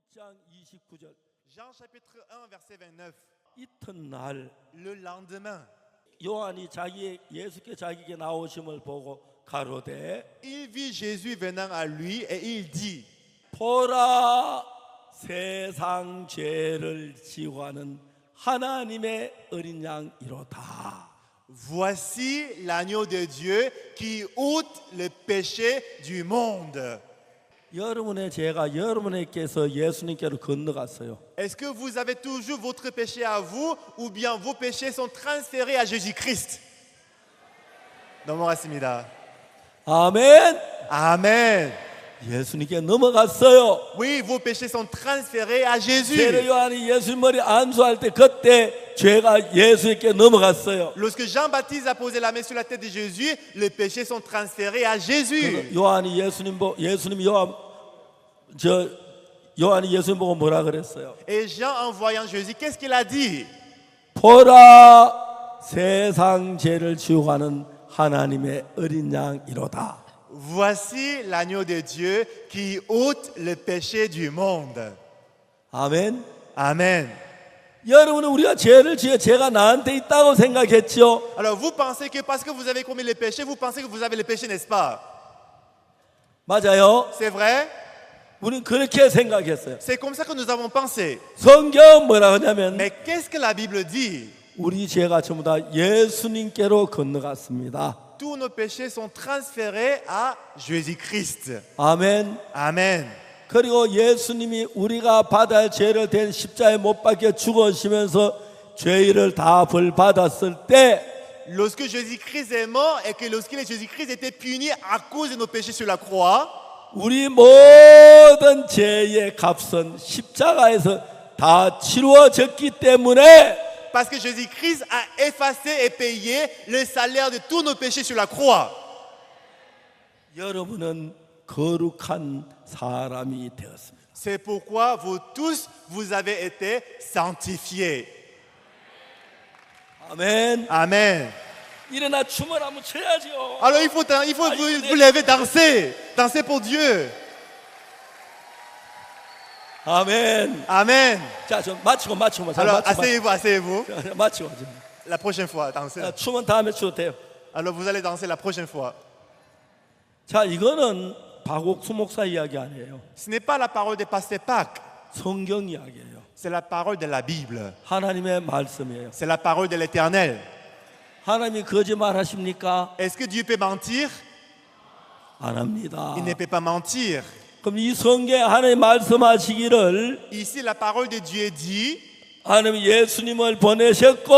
1장 29절. Jean chapitre 1 verset 29. 이튿날 Le lendemain, 요한이 예수께 자기에게 나오심을 보고 가로되 il vit Jésus venant à lui et il dit: 보라 세상 죄를 지고하는 하나님의 어린 양이로다. Voici l'agneau de Dieu qui ôte le péché du monde. 여러분의 죄가 여러분에게서 예수님께로 건너갔어요. Est-ce que vous avez toujours votre péché à vous ou bien vos péchés sont transférés à Jésus-Christ? 넘어갔습니다. 아멘. Amen. 예수님께 넘어갔어요. Oui, vos péchés sont transférés à Jésus. 세례 요한이 예수님 머리 안수할 때 그때 죄가 예수님께 넘어갔어요. Lorsque Jean-Baptiste a posé la main sur la tête de Jésus, les péchés sont transférés à Jésus. 요한이 요한이 예수님 보고 뭐라 그랬어요? Et Jean, en voyant Jésus, qu'est-ce qu'il a dit? 보라 세상 죄를 지우가는 하나님의 어린 양이로다. Voici l'agneau de Dieu qui ôte le péché du monde. 아멘. Amen. 여러분은 우리가 죄가 나한테 있다고 생각했죠? Alors vous pensez que parce que vous avez commis le péché, vous pensez que vous avez le péché, n'est-ce pas? 맞아요. C'est vrai? 우리는 그렇게 생각했어요. C'est comme ça que nous avons pensé. 성경 뭐라 하냐면 Mais qu'est-ce que la Bible dit? 우리 죄가 전부 다 예수님께로 건너갔습니다. Tous nos péchés sont transférés à Jésus-Christ. 아멘. Amen. 그리고 예수님이 우리가 받아야 할 죄를 댄 십자가에 못 박혀 죽으시면서 죄를 다 벌 받았을 때 Lorsque Jésus-Christ est mort et que lorsque Jésus-Christ était puni à cause de nos péchés sur la croix, 우리 모든 죄의 값은 십자가에서 다 치루어졌기 때문에 parce que Jésus-Christ a effacé et payé le salaire de tous nos péchés sur la croix. 여러분은 거룩한 사람이 되었습니다. C'est pourquoi vous tous, vous avez été sanctifiés. 아멘. Amen. 일어나 춤을 한번 춰야죠. Alors il faut vous lever, danser pour Dieu. 아멘. Amen. 자, 좀 마치고. Alors asseyez-vous. 마치고. La prochaine fois, dansez. 춤은 다음에 춰도 돼요. Alors vous allez danser la prochaine fois. 자, 이거는 박옥수 목사 이야기 아니에요. Ce n'est pas la parole de Pasteur Pâques, 성경 이야기예요. c'est la parole de la Bible. 하나님의 말씀이에요. C'est la parole de l'Éternel. 하나님이 거짓말하십니까? Est-ce que Dieu peut mentir? 안 합니다. Il ne peut pas mentir. 그럼 이 성경에 하나님 말씀하시기를 Ici, la parole de Dieu dit, 하나님이 예수님을 보내셨고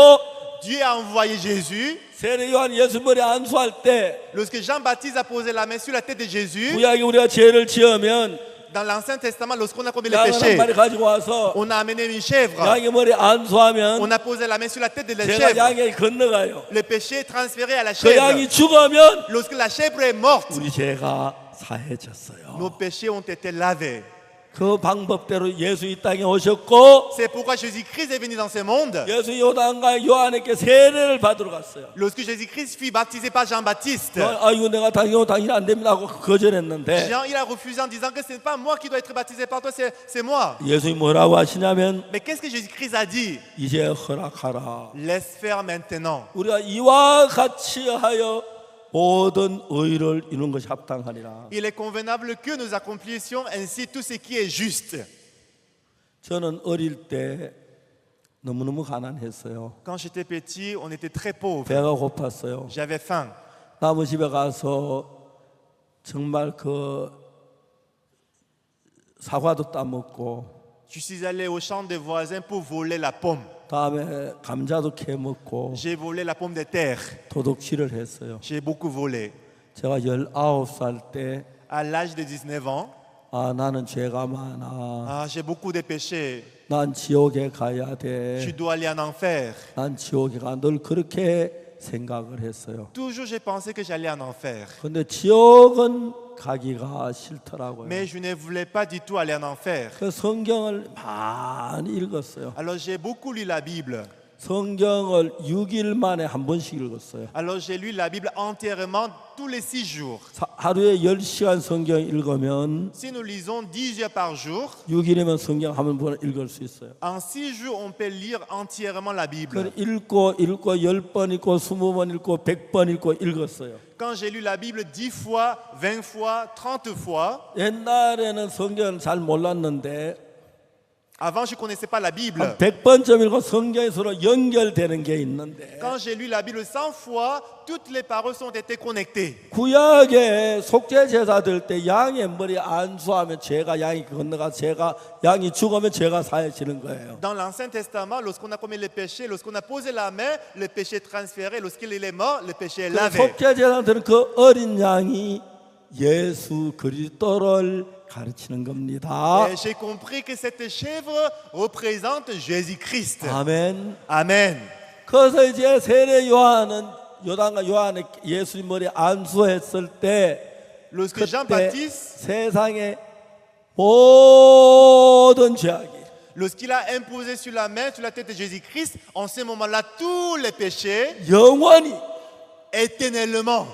Dieu a envoyé Jésus. 세례 요한 예수 머리 안수할 때 Lorsque Jean-Baptiste a posé la main sur la tête de Jésus, 구약에 우리가 죄를 지으면 dans l'Ancien Testament, lorsqu'on a commis le 양 한 péché, 마리 가지고 와서 on a amené une chèvre. 양의 머리 안수하면 On a posé la main sur la tête de la 죄가 chèvre. 양에게 건너가요. Le péché est transféré à la 그 양이 chèvre. 죽으면 Lorsque la chèvre est morte, 우리 죄가 사해졌어요. nos péchés ont été lavés. 그 방법대로 예수 이 땅에 오셨고 C'est pourquoi Jésus-Christ est venu dans ce monde. 예수 요단과 요한에게 세례를 받으러 갔어요. Lorsque Jésus-Christ fut baptisé par Jean-Baptiste, 이거 내가 당연히 안 됩니다 하고 거절했는데 Jean, il a refusé en disant que ce n'est pas moi qui dois être baptisé par toi, c'est moi. 예수님이 뭐라고 하시냐면 Mais qu'est-ce que Jésus-Christ a dit? 이제 허락하라. Laisse faire maintenant. 우리가 이와 같이 하여 모든 의를 이루는 것이 합당하니라. Il est convenable que nous accomplissions ainsi tout ce qui est juste. 저는 어릴 때 너무너무 가난했어요. Quand j'étais petit, on était très pauvres. 배가 고팠어요. J'avais faim. 나무 집에 가서 정말 그 사과도 따먹고 Je suis allé au champ des voisins pour voler la pomme. 다음에 감자도 캐 먹고 J'ai volé la pomme de terre. 도둑질을 했어요. J'ai beaucoup volé. 제가 19살 때 À l'âge de 19 ans, 나는 죄가 많아. j'ai beaucoup de péchés. 난 지옥에 가야 Je 돼. dois aller en enfer. 난 지옥에 가. 늘 그렇게 생각을 했어요. Toujours, j'ai pensé que j'allais en enfer. 근데 지옥은 가기가 싫더라고요. Mais je ne voulais pas du tout aller en enfer. 그 성경을 많이 읽었어요. Alors, j'ai beaucoup lu la Bible. 성경을 6일 만에 한 번씩 읽었어요. Alors j'ai lu la Bible entièrement tous les 6 jours. 하루에 10시간 성경 읽으면 Si nous lisons 10 heures par jour, 6일이면 성경 한 번 읽을 수 있어요. en 6 jours, on peut lire entièrement la Bible. 그걸 읽고 10번 읽고 20번 읽고 100번 읽고 읽었어요. Quand j'ai lu la Bible 10 fois, 20 fois, 30 fois, 옛날에는 성경을 잘 몰랐는데 avant je ne connaissais pas la Bible. 한 100번쯤 읽고 성경이 서로 연결되는 게 있는데 Quand j'ai lu la Bible 100 fois, toutes les paroles ont été connectées. 구약에 속죄 제사 들 때 양의 머리 안수하면 죄가 양이 건너가 죄가 양이 죽으면 죄가 사해지는 거예요. Dans l'Ancien Testament, lorsqu'on a commis le péché, lorsqu'on a posé la main, le péché est transféré. Lorsqu'il est mort, le péché est lavé. 속죄 제사들은 그 어린 양이 예수 그리스도를 가르치는 겁니다. Et j'ai compris que cette chèvre représente Jésus-Christ. 아멘. Amen. 그래서 이제 세례 요한은 요단과 요한의 예수님 머리 안수했을 때 Lorsque 그때 Jean-Baptiste, 세상의 모든 죄악이 lorsqu'il a imposé sur la main, sur la tête de Jésus-Christ, en ce moment-là, tous les péchés, 영원히 éternellement,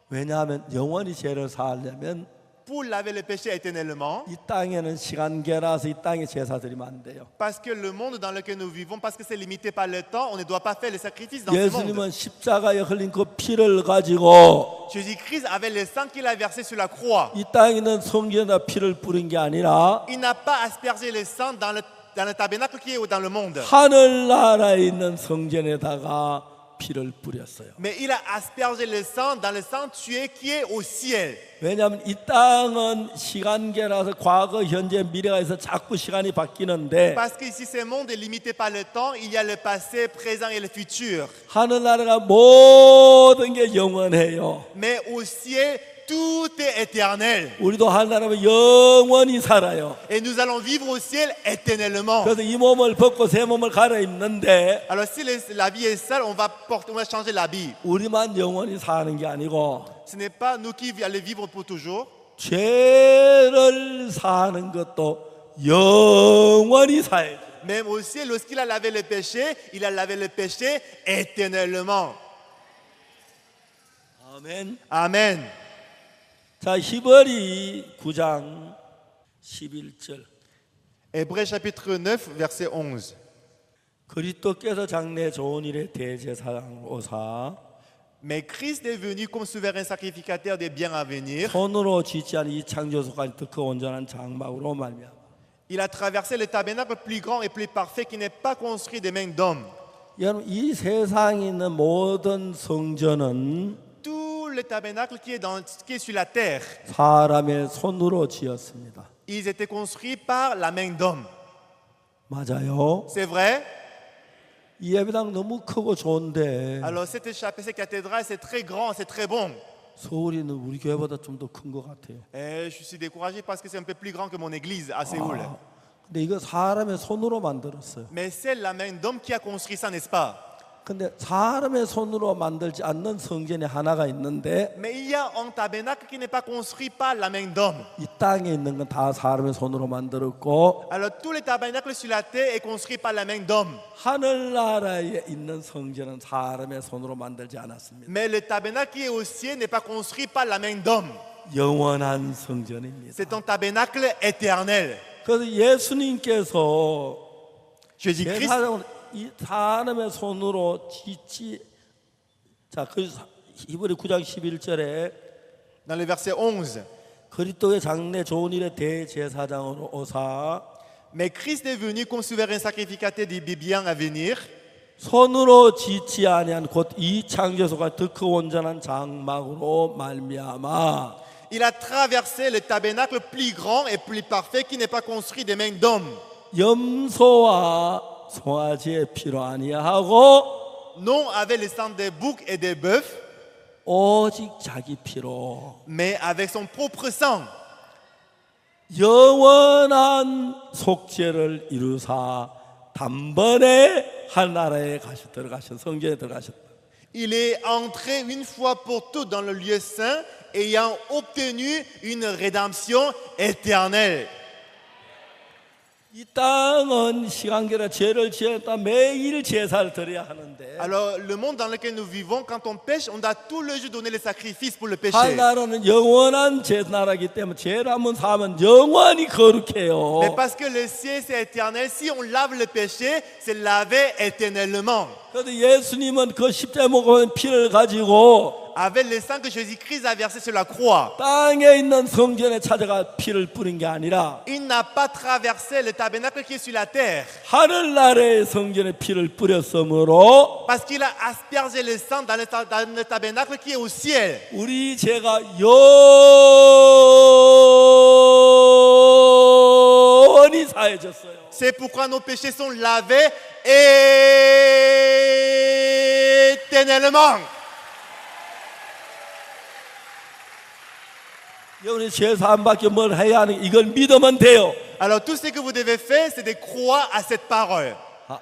왜냐하면 영원히 죄를 사하려면 pour laver les péchés éternellement, 이 땅에는 시간계라서 이 땅에 제사 드리면 안 돼요. parce que le monde dans lequel nous vivons, parce que c'est limité par le temps, on ne doit pas faire les sacrifices dans ce monde. 예수님은 십자가에 흘린 그 피를 가지고 Jésus-Christ avait le sang qu'il a versé sur la croix. 이 땅에 있는 성전에다 피를 뿌린 게 아니라 Il n'a pas aspergé le sang dans le tabernacle qui est dans le monde. 하늘나라에 있는 성전에다가 피를 뿌렸어요. Mais il a aspergé le sang dans le sanctuaire qui est au ciel. 왜냐하면 이 땅은 시간계라서 과거, 현재, 미래가 있어 자꾸 시간이 바뀌는데 Parce qu'ici, ce monde est limité par le temps. Il y a le passé, présent et le futur. 하늘나라가 모든 게 영원해요. Mais au ciel, tout est éternel. 우리도 하늘나라면 영원히 살아요. Et nous allons vivre au ciel éternellement. 그래서 이 몸을 벗고 새 몸을 갈아입는데 Alors si la vie est sale, on va changer l'habit. 우리만 영원히 사는 게 아니고 Ce n'est pas nous qui allons vivre pour toujours. 죄를 사는 것도 영원히 사야죠. Même au ciel, lorsqu'il a lavé le péché, il a lavé le péché éternellement. 아멘. Amen. 자, 히브리 9장 11절. Hébreux chapitre 9, verset 11. 그리스도께서 장래 좋은 일에 대제사장으로 오사 Mais Christ est venu comme souverain sacrificateur des biens à venir. 손으로 짓지 않은 이 창조소까지 그 온전한 장막으로 말미암아 Il a traversé le tabernacle plus grand et plus parfait qui n'est pas construit des mains d'hommes. 여러분 이 세상에 있는 모든 성전은 Tout le tabernacle qui est sur la terre, 사람의 손으로 지었습니다. ils étaient construits par la main d'homme. 맞아요. C'est vrai? 이 예배당 너무 크고 좋은데 Alors cette chapelle, cette cathédrale, c'est très grand, c'est très bon. 서울이는 우리 교회보다 좀 더 큰 것 같아요. Et je suis découragé parce que c'est un peu plus grand que mon église à Séoul. 근데 이거 사람의 손으로 만들었어요. Mais c'est la main d'homme qui a construit ça, n'est-ce pas? 근데 사람의 손으로 만들지 않는 성전이 하나가 있는데 Mais il y a un tabernacle qui n'est pas construit par la main d'homme. 이 땅에 있는 건 다 사람의 손으로 만들었고 Alors tous les tabernacles sur la terre est construit par la main d'homme. 하늘나라에 있는 성전은 사람의 손으로 만들지 않았습니다. Mais le tabernacle qui est au ciel n'est pas construit par la main d'homme. 영원한 성전입니다. C'est un tabernacle éternel. 그래서 예수님께서 Jésus-Christ, 제사장을 이 사람의 손으로 짓지 자, 그 히브리 9장 11절에 dans le verset 11. 그리스도의 장래 좋은 일의 대제사장으로 오사 Mais Christ est venu comme souverain sacrificateur des biens à venir. 손으로 짓지 아니한 곧 이 창조소가 더 크 온전한 장막으로 말미암아 Il a traversé le tabernacle plus grand et plus parfait qui n'est pas construit des mains d'hommes. 염소와 송아지의 피로 아니하고 Non avec le sang des boucs et des bœufs, 오직 자기 피로 mais avec son propre sang. 영원한 속죄를 이루사 단번에 하나라에 들어가신 성전에 들어가셨다. Il est entré une fois pour toutes dans le lieu saint, ayant obtenu une rédemption éternelle. 이 땅은 시간계라 죄를 지었다 매일 제사를 드려야 하는데 Alors, le monde dans lequel nous vivons, quand on pêche, on doit tout le jour donner les sacrifices pour le péché. 하나는 영원한 제사라기 때문에 죄를 한번 사면 영원히 Mais 거룩해요. parce que le ciel, c'est éternel, si on lave le péché, c'est lavé éternellement. 그래도 예수님은 그 십자가에 못 박은 피를 가지고 Avec le sang que Jésus-Christ a versé sur la croix, 땅에 있는 성전에 찾아가 피를 뿌린 게 아니라 il n'a pas traversé le tabernacle qui est sur la terre. 하늘나라의 성전에 피를 뿌렸으므로 Parce qu'il a aspergé le sang dans le tabernacle qui est au ciel. 우리 죄가 영원히 사해졌어요. C'est pourquoi nos péchés sont lavés éternellement. 여러분이 제사 안 받게 뭘 해야 하는 이걸 믿으면 돼요. Alors tout ce que vous devez faire, c'est de croire à cette parole.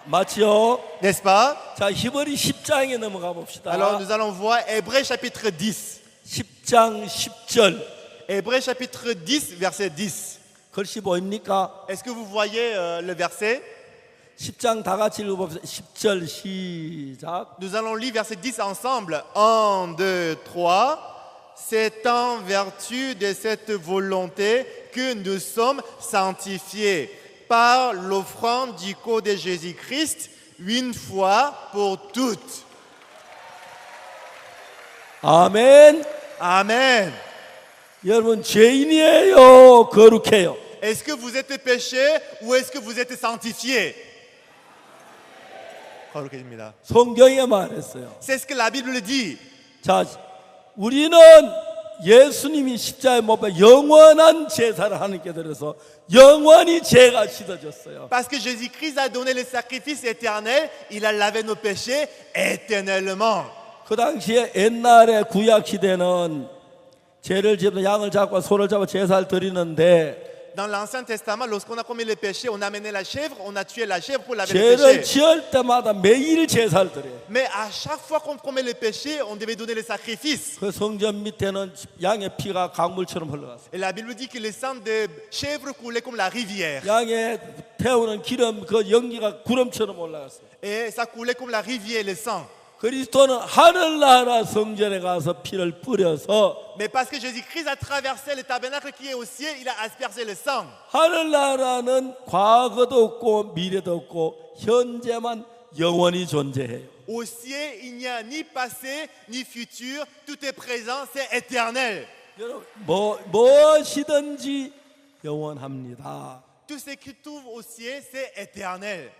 맞죠? N'est-ce pas? 자, 히브리 10장에 넘어가 봅시다. Alors nous allons voir Hébreux chapitre 10. 10장 10절. Hébreux chapitre 10, verset 10. 글씨 보입니까? Est-ce que vous voyez le verset? 10장 다 같이 읽어봅시다. 10절 시작. Nous allons lire verset 10 ensemble. 1, 2, 3. C'est en vertu de cette volonté que nous sommes sanctifiés par l'offrande du corps de Jésus-Christ une fois pour toutes. 아멘. Amen. 여러분 죄인이에요, 거룩해요? Est-ce que vous êtes péché ou est-ce que vous êtes sanctifié? 거룩해집니다. 성경에 말했어요. C'est ce que la Bible dit. 자, 우리는 예수님이 십자가에 못 박혀 영원한 제사를 하나님께 드려서 영원히 죄가 씻어졌어요. Parce que Jésus-Christ a donné le sacrifice éternel, il a lavé nos péchés éternellement. 그 당시에 옛날에 구약 시대는 죄를 지으면 양을 잡고 소를 잡아 제사를 드리는데 Dans l'Ancien Testament, lorsqu'on a commis le péché, on a amené la chèvre, on a tué la chèvre pour laver le 죄를 péché. 지을 때마다 매일 제사를 드려요. Mais à chaque fois qu'on commet le péché, on devait donner le sacrifice. 그 성전 밑에는 양의 피가 강물처럼 흘러갔어요. Et la Bible dit que le sang de chèvre coulait comme la rivière. 양의 태우는 기름 그 연기가 구름처럼 올라갔어요. Et ça coulait comme la rivière, le sang. 그리스도는 하늘나라 성전에 가서 피를 뿌려서 Mais parce que Jésus-Christ a traversé le tabernacle qui est au ciel, il a aspergé le sang. 하늘나라는 과거도 없고 미래도 없고 현재만 영원히 존재해요. Au ciel, il n'y a ni passé, ni futur. Tout est présent, c'est éternel. 여러분 무엇이든지 영원합니다. Tout ce qui trouve au ciel, c'est éternel.